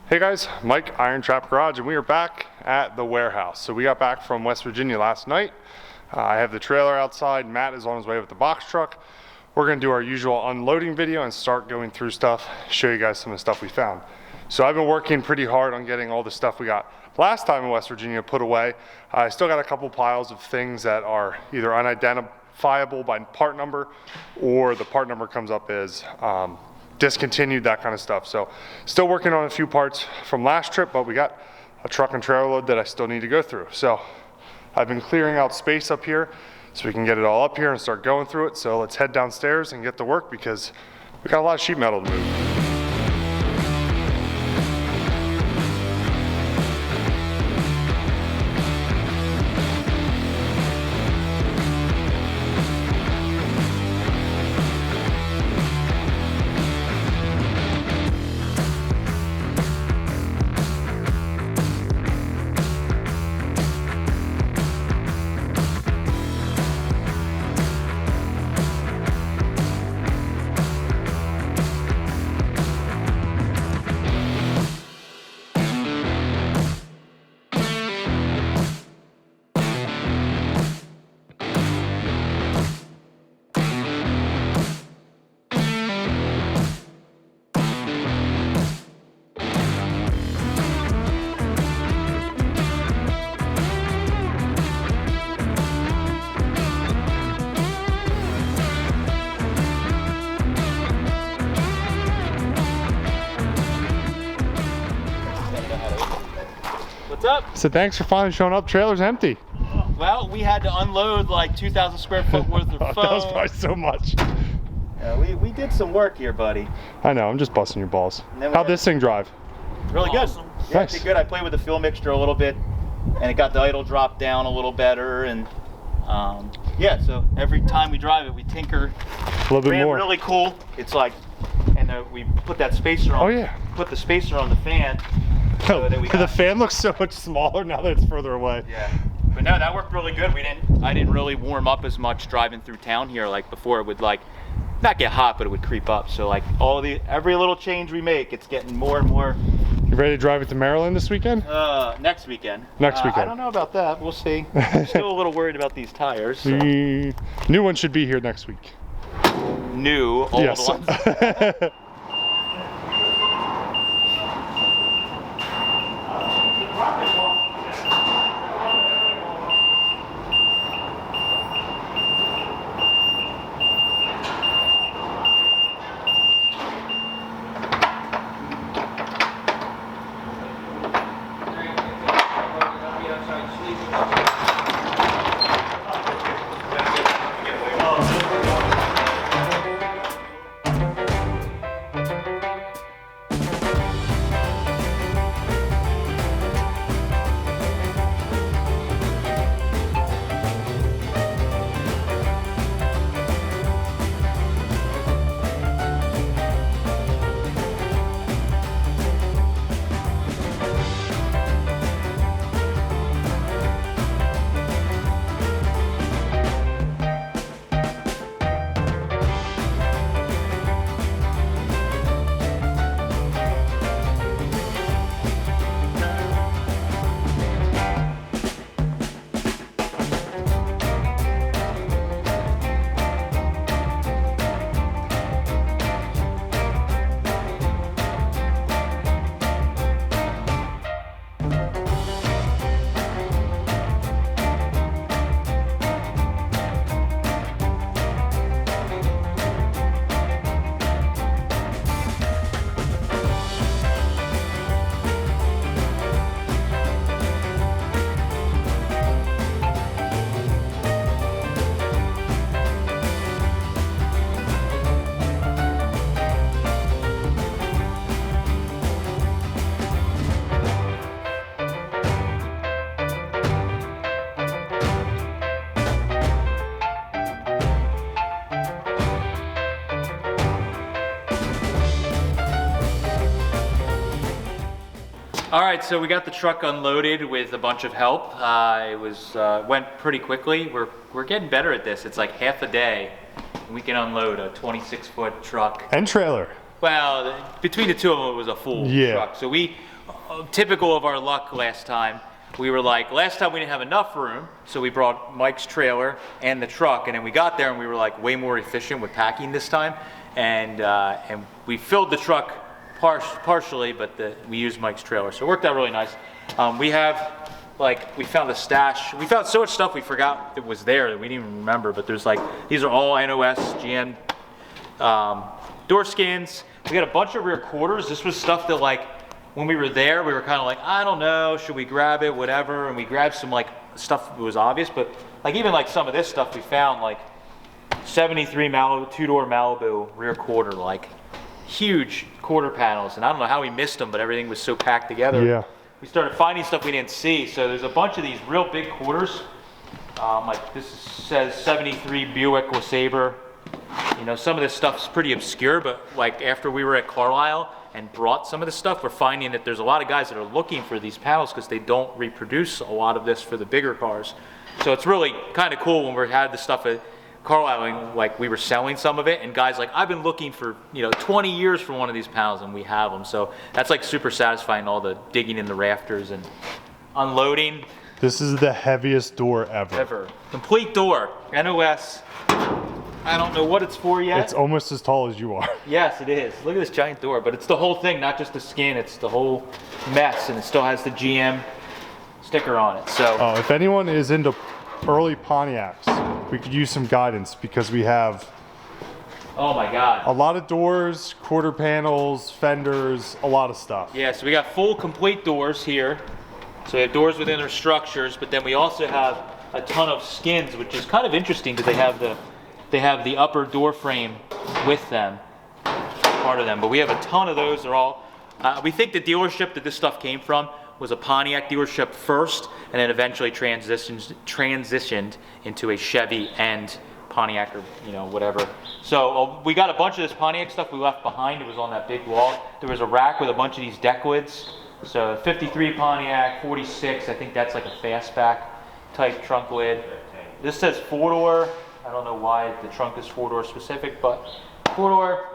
Hey guys, Mike, IronTrap Garage, and we are back at the warehouse. So we got back from West Virginia last night. I have the trailer outside. Matt is on his way with the box truck. We're gonna do our usual unloading video and start going through stuff, show you guys some of the stuff we found. So I've been working pretty hard on getting all the stuff we got last time in West Virginia put away. I still got a couple piles of things that are either unidentifiable by part number or the part number comes up as discontinued, that kind of stuff. So still working on a few parts from last trip, but we got a truck and trailer load that I still need to go through. So I've been clearing out space up here so we can get it all up here and start going through it. So let's head downstairs and get to work because we got a lot of sheet metal to move. What's up? So thanks for finally showing up. Trailer's empty. Well, we had to unload like 2,000 square foot worth of foam. That was probably so much. Yeah, we did some work here, buddy. I know, I'm just busting your balls. How'd this thing drive? Really Awesome. good. Yeah, Nice. it did good. I played with the fuel mixture a little bit, and it got the idle drop down a little better. And yeah, so every time we drive it, we tinker. A little bit more. Really cool. It's like, and we put that spacer on. Oh yeah. Put the spacer on the fan. So that we The got, fan looks so much smaller now that it's further away. yeah. But no, that worked really good. I didn't really warm up as much driving through town here. Like before, it would like not get hot, but it would creep up. So like every little change we make, it's getting more and more. You ready to drive it to Maryland this weekend? Next weekend. Next weekend. I don't know about that. We'll see. I'm still a little worried about these tires. So. New one should be here next week. New, old Yes. ones. All right, so we got the truck unloaded with a bunch of help. It went pretty quickly. We're getting better at this. It's like half a day, and we can unload a 26-foot truck. And trailer. Well, between the two of them, it was a full truck. So we typical of our luck last time, we were like, last time we didn't have enough room, so we brought Mike's trailer and the truck, and then we got there and we were like way more efficient with packing this time, and we filled the truck partially, but we used Mike's trailer, so it worked out really nice. We found a stash. We found so much stuff we forgot it was there that we didn't even remember, but there's like, these are all NOS GM door skins. We got a bunch of rear quarters. This was stuff that like, when we were there, we were kind of like, I don't know, should we grab it, whatever, and we grabbed some like stuff that was obvious, but like even like some of this stuff we found, like 73 Malibu, 2-door Malibu rear quarter, like huge quarter panels, and I don't know how we missed them, but everything was so packed together. Yeah. We started finding stuff we didn't see, so there's a bunch of these real big quarters. Like this says 73 Buick LeSabre. You know, some of this stuff's pretty obscure, but like after we were at Carlisle and brought some of this stuff, we're finding that there's a lot of guys that are looking for these panels because they don't reproduce a lot of this for the bigger cars. So it's really kind of cool when we had the stuff at Carlisle and like we were selling some of it, and guys like, I've been looking for 20 years for one of these panels, and we have them. So that's like super satisfying, all the digging in the rafters and unloading. This is the heaviest door ever. Complete door, NOS. I don't know what it's for yet. It's almost as tall as you are. Yes, it is. Look at this giant door, but it's the whole thing, not just the skin. It's the whole mess, and it still has the GM sticker on it. So, if anyone is into early Pontiacs, we could use some guidance because we have oh my God, a lot of doors, quarter panels, fenders, a lot of stuff. Yeah, so we got full complete doors here. So we have doors within their structures, but then we also have a ton of skins, which is kind of interesting because they have the upper door frame with them, part of them. But we have a ton of those. They're all. We think the dealership that this stuff came from was a Pontiac dealership first, and then eventually transitioned into a Chevy and Pontiac, or whatever. So we got a bunch of this Pontiac stuff we left behind. It was on that big wall. There was a rack with a bunch of these deck lids. So 53 Pontiac, 46. I think that's like a fastback type trunk lid. This says 4-door. I don't know why the trunk is 4-door specific, but 4-door.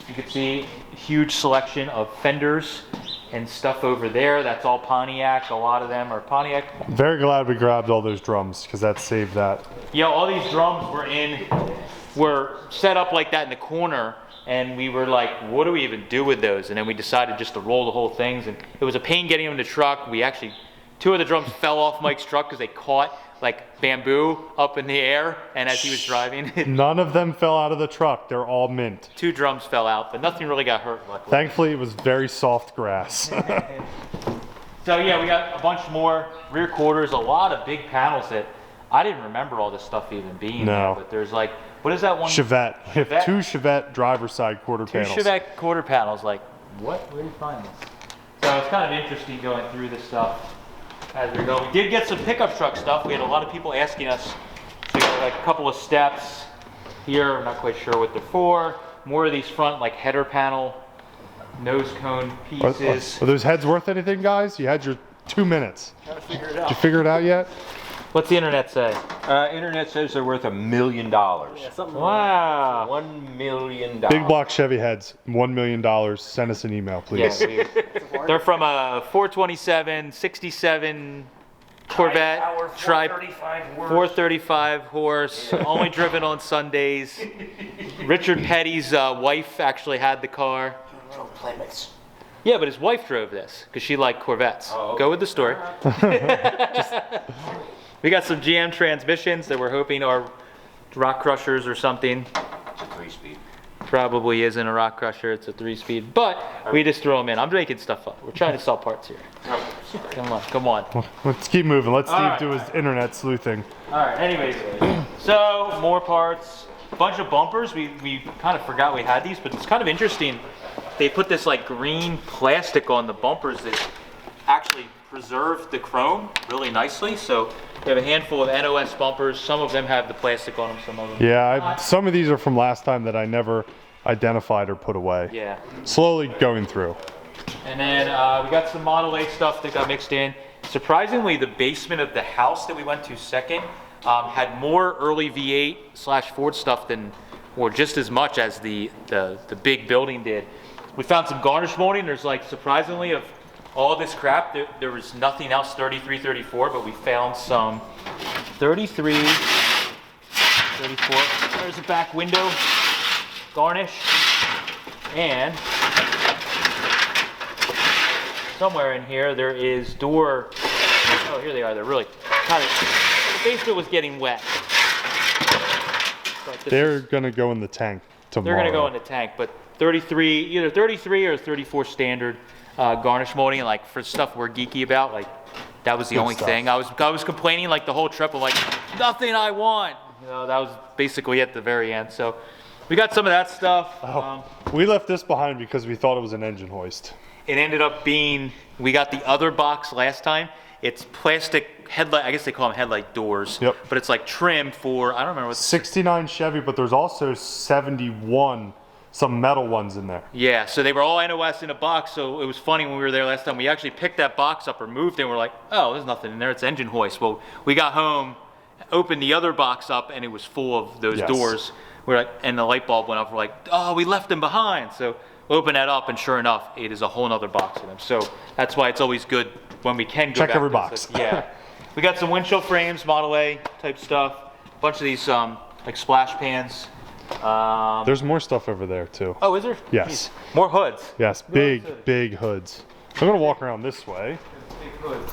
You can see a huge selection of fenders and stuff over there. That's all Pontiac. A lot of them are Pontiac. Very glad we grabbed all those drums because that saved that. Yeah, all these drums were set up like that in the corner, and we were like, what do we even do with those? And then we decided just to roll the whole things, and it was a pain getting them in the truck. We actually, 2 of the drums fell off Mike's truck because they caught like bamboo up in the air, and as he was driving. None of them fell out of the truck. They're all mint. 2 drums fell out, but nothing really got hurt, luckily. Thankfully, it was very soft grass. So yeah, we got a bunch more rear quarters, a lot of big panels that I didn't remember all this stuff even being there, but there's like, what is that one? Chevette. We have 2 Chevette driver's side quarter panels. 2 Chevette quarter panels, like, what? Where did you find this? So it's kind of interesting going through this stuff as we go. We did get some pickup truck stuff. We had a lot of people asking us. So we got like a couple of steps here. I'm not quite sure what they're for. More of these front like header panel, nose cone pieces. Are those heads worth anything, guys? You had your 2 minutes. Trying to figure it out. Did you figure it out yet? What's the internet say? Internet says they're worth $1 million. Yeah, something wow. $1 million. Big block Chevy heads, $1 million. Send us an email, please. Yeah, they're from a 427, 67 Corvette. 435 horse. Only driven on Sundays. Richard Petty's wife actually had the car. Plymouths. Yeah, but his wife drove this because she liked Corvettes. Oh, okay. Go with the story. We got some GM transmissions that we're hoping are rock crushers or something. It's a 3-speed. Probably isn't a rock crusher, it's a 3-speed, but we just throw them in. I'm making stuff up. We're trying to sell parts here. Come on. Let's keep moving. Let Steve do his internet sleuthing. All right, anyways, so more parts. A bunch of bumpers. We kind of forgot we had these, but it's kind of interesting. They put this like green plastic on the bumpers that actually preserve the chrome really nicely. So we have a handful of NOS bumpers. Some of them have the plastic on them, some of them Yeah, some of these are from last time that I never identified or put away. Yeah. Slowly going through. And then we got some Model A stuff that got mixed in. Surprisingly, the basement of the house that we went to second had more early V8/Ford stuff than, or just as much as the big building did. We found some garnish molding. There's like, surprisingly, of all this crap, there was nothing else 33, 34, but we found some 33, 34. There's a back window garnish, and somewhere in here there is door. Oh, here they are. They're really kind of. The basement was getting wet. They're gonna go in the tank tomorrow. They're gonna go in the tank, but 33, either 33 or 34 standard garnish molding. And like for stuff we're geeky about, like that was the only thing. I was complaining like the whole trip of like nothing I want. You know, that was basically at the very end. So we got some of that stuff. We left this behind because we thought it was an engine hoist. It ended up being, we got the other box last time. It's plastic headlight, I guess they call them headlight doors. Yep. But it's like trim for, I don't remember what. 69 Chevy, but there's also 71, some metal ones in there. Yeah, so they were all NOS in a box, so it was funny when we were there last time. We actually picked that box up or moved it, and we're like, oh, there's nothing in there, it's engine hoist. Well, we got home, opened the other box up, and it was full of those doors. We're like, and the light bulb went off, we're like, oh, we left them behind. So we open that up, and sure enough, it is a whole nother box of them. So that's why it's always good when we can go check back every to box. this. Yeah. We got some windshield frames, Model A type stuff, a bunch of these like splash pans. There's more stuff over there too. Oh, is there? Yes. Jeez. More hoods. Yes, big hoods. I'm gonna walk around this way. Big hoods.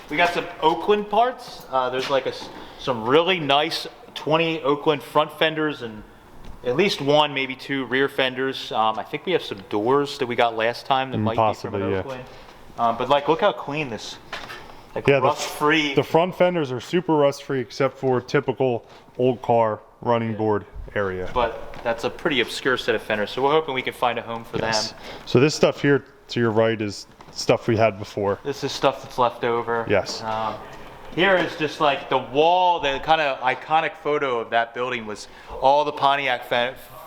We got some Oakland parts. There's like some really nice 20 Oakland front fenders and at least one, maybe two rear fenders. I think we have some doors that we got last time that might possibly, be from an Oakland. But like, look how clean this, like rust-free. The front fenders are super rust-free except for typical old car running board area. But that's a pretty obscure set of fenders, so we're hoping we can find a home for them. So this stuff here to your right is stuff we had before. This is stuff that's left over. Yes. Here is just like the wall, the kind of iconic photo of that building was all the Pontiac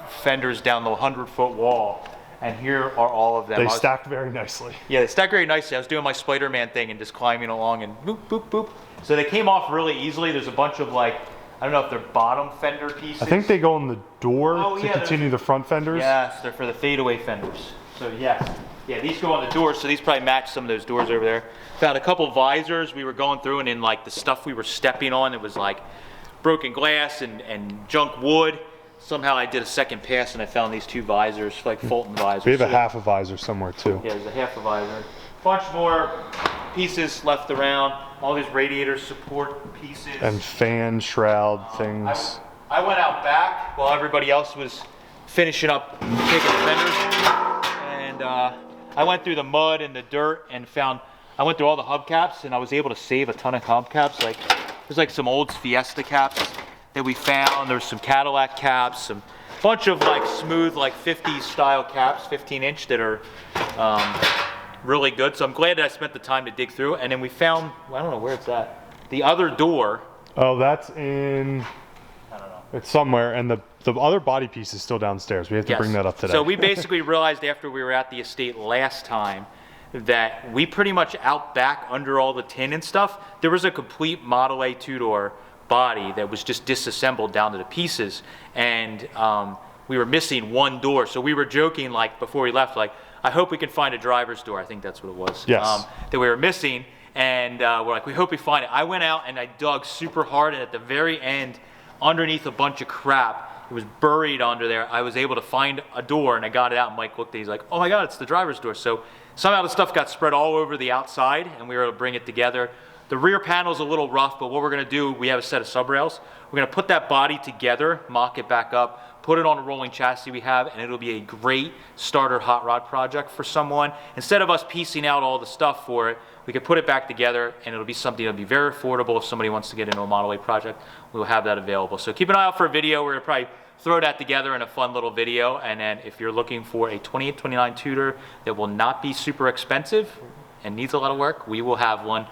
fenders down the 100-foot wall. And here are all of them. They stacked very nicely. Yeah, they stacked very nicely. I was doing my Spider-Man thing and just climbing along and boop, boop, boop. So they came off really easily. There's a bunch of like, I don't know if they're bottom fender pieces. I think they go in the door to continue the front fenders. Yes, they're for the fadeaway fenders. So yes. Yeah, these go on the doors, so these probably match some of those doors over there. Found a couple visors we were going through, and in like the stuff we were stepping on, it was like broken glass and junk wood. Somehow I did a second pass and I found these two visors, like Fulton visors. We have a half a visor somewhere too. Yeah, there's a half a visor. Bunch more pieces left around. All these radiator support pieces. And fan shroud things. I went out back while everybody else was finishing up taking the fenders. And I went through the mud and the dirt and I went through all the hubcaps and I was able to save a ton of hubcaps. Like, there's like some old Fiesta caps that we found. There's some Cadillac caps, some bunch of like smooth, like 50s style caps, 15-inch that are really good. So I'm glad that I spent the time to dig through. And then we found, well, I don't know where it's at, the other door. Oh, that's in, I don't know. It's somewhere, and the other body piece is still downstairs. We have to bring that up today. So we basically realized after we were at the estate last time that we pretty much out back under all the tin and stuff, there was a complete Model A two-door body that was just disassembled down to the pieces, and we were missing one door. So we were joking like before we left, like, I hope we can find a driver's door. I think that's what it was. Yes. That we were missing, and we're like, we hope we find it. I went out and I dug super hard, and at the very end, underneath a bunch of crap, it was buried under there, I was able to find a door, and I got it out, and Mike looked at it, he's like, oh my God, it's the driver's door. So somehow the stuff got spread all over the outside, and we were able to bring it together. The rear panel's a little rough, but what we're gonna do, we have a set of sub rails. We're gonna put that body together, mock it back up, put it on a rolling chassis we have, and it'll be a great starter hot rod project for someone. Instead of us piecing out all the stuff for it, we could put it back together, and it'll be something that'll be very affordable if somebody wants to get into a Model A project. We'll have that available. So keep an eye out for a video. We're gonna probably throw that together in a fun little video, and then if you're looking for a 28, 29 Tudor that will not be super expensive and needs a lot of work, we will have one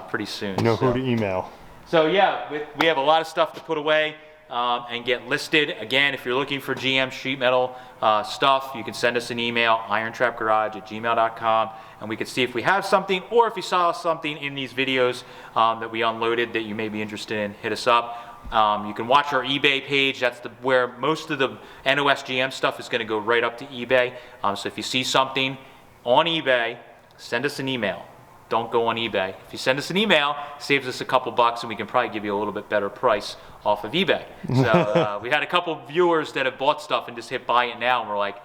pretty soon. You know who to email. So yeah, we have a lot of stuff to put away and get listed. Again, if you're looking for GM sheet metal stuff, you can send us an email, irontrapgarage@gmail.com, and we can see if we have something, or if you saw something in these videos that we unloaded that you may be interested in, hit us up. You can watch our eBay page. That's where most of the NOS GM stuff is going to go right up to eBay. So if you see something on eBay, send us an email. Don't go on eBay. If you send us an email, saves us a couple bucks, and we can probably give you a little bit better price off of eBay. So we had a couple viewers that have bought stuff and just hit buy it now, and we're like,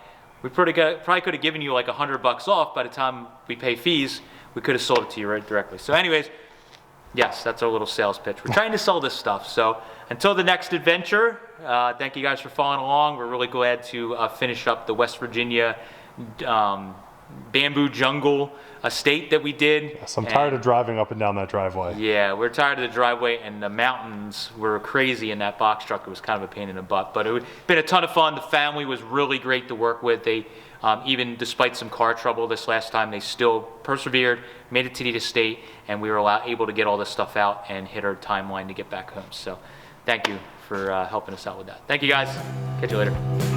we probably could have given you like $100 off. By the time we pay fees, we could have sold it to you right directly. So anyways, yes, that's our little sales pitch. We're trying to sell this stuff. So until the next adventure, thank you guys for following along. We're really glad to finish up the West Virginia bamboo jungle estate that we did. Yes, I'm tired of driving up and down that driveway. Yeah, we're tired of the driveway, and the mountains were crazy in that box truck. It was kind of a pain in the butt, but it's been a ton of fun. The family was really great to work with. They, even despite some car trouble this last time, they still persevered, made it to the estate, and we were able to get all this stuff out and hit our timeline to get back home. So thank you for helping us out with that. Thank you guys. Catch you later.